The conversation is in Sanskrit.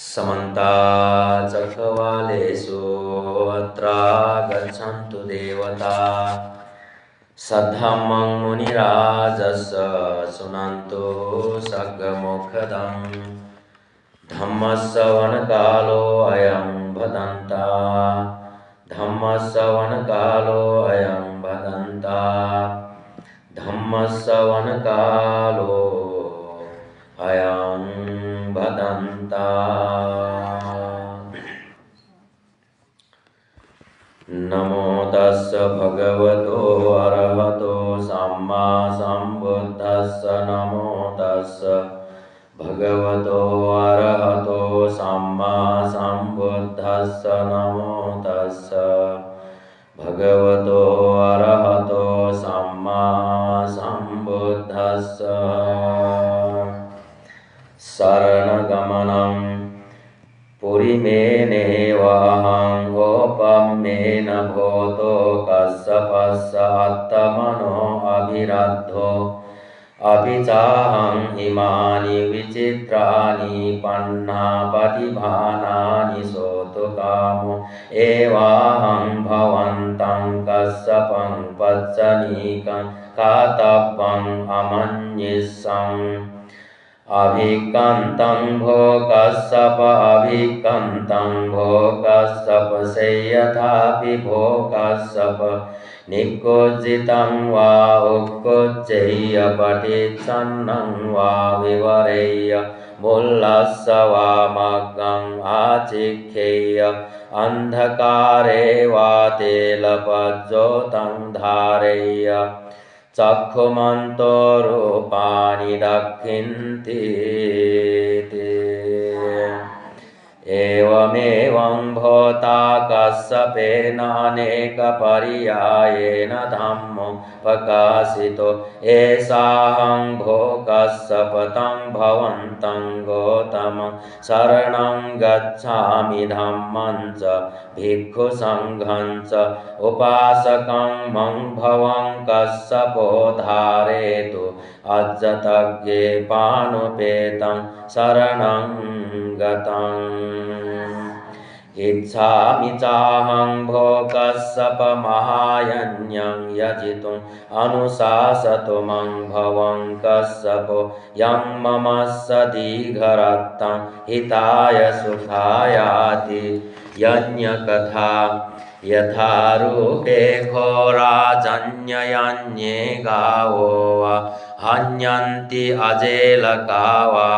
समन्ता चक्रवालेषु अत्रा गच्छन्तु देवता सद्धम्मं मुनिराजस्य शृण्वन्तु सग्गमोक्षदं धम्मश्रवणकालो अयं भदन्ता धम्मश्रवणकालो अयं भदन्ता धम्मश्रवणकालो अयं भदन्ता नमो तस्य भगवतो अरहतो सम्मा सम्बुद्धस्य नमो तस्य भगवतो अरहतो सम्मा सम्बुद्धस्य नमो तस्य भगवतो अरहतो सम्मा सम्बुद्धस्य शरणगमनं पुरिमेनेवाहं गोपम्येन भूतो कश्यपस्य आत्मनो अभिरद्धो अभिचाहं इमानि विचित्राणि पन्नापटिभानानि सोतुकामो एवाहं भवन्तं कश्यपं पच्चनीकं कातव्यम् अमन्यस्सम् अभिकन्तं भो कश्यप अभिकन्तं भो कश्यप सेयथापि भो कश्यप निकुज्जितं वा उत्कुज्जय्य पटिच्छन्नं वा विवरेय्य मुल्लस्य वा मग्गम् आचिख्येय अन्धकारे वा तेलपज्योतं धारय्य चक्षुमन्तो रूपाणि दक्षिन्ति एवमेवं भूता कश्यपेन अनेकपर्यायेन धम्मो प्रकाशितो एषाहं भो कश्यप तं भवन्तं गौतमं शरणं गच्छामि धम्मं च भिक्षुसङ्घं च उपासकं मं भवं कश्यपो धारयतु अज्जतज्ञे पानुपेतं शरणं गतम् इच्छामि चाहं भो कश्यप महायज्ञं यजितुम् अनुशासतुमं भवं कश्यपो यं मम दीर्घरक्तं हिताय सुखायाति यज्ञकथा यथा रूपे घोराजन्ययन्ये गावो वा हन्यन्ति अजेलका वा